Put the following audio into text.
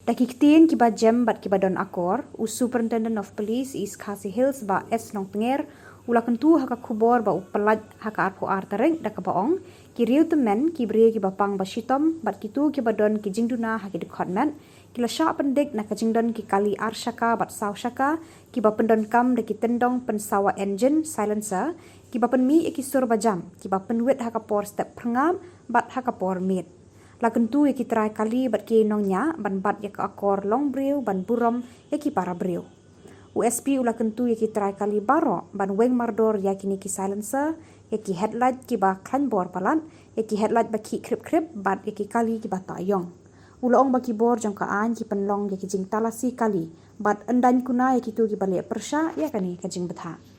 Daki ktien kiba bajam bat kiba don Akor, Superintendent of Police is Khasi Hills ba S Nongtnger, ula Kyntu haka Khubor ba pyllait haka tarik da baong, ki riew tymmen ki brie kiba pang ba shitom, bat kitu kiba don ki jingduna haki dkhot men, kila shah pyndik na ka jingdon ki kali shaka bat shaka, kiba pyndonkam da ki tyndong pynsawa enjin silencer, kiba pynmih sur bajam, kiba pynwit haka por step phyrngap bat haka por mit. La Kyntu ki try kali bat ki nongnya ban bat ya Akor Longbriew ban burom ya ki para-briew. USP ula Kyntu ki try kali baro ban weng mardor ya ki silencer ya ki headlight ki ba Bor Pulit ya ki headlight ba ki krip bat ya ki kali ki ba tayong. Ula ong ba ki bor jong kaan ki penlong ya ki jing talasi kali bat endan kuna ya ki tu ki balik persya ya kani ka jing betha.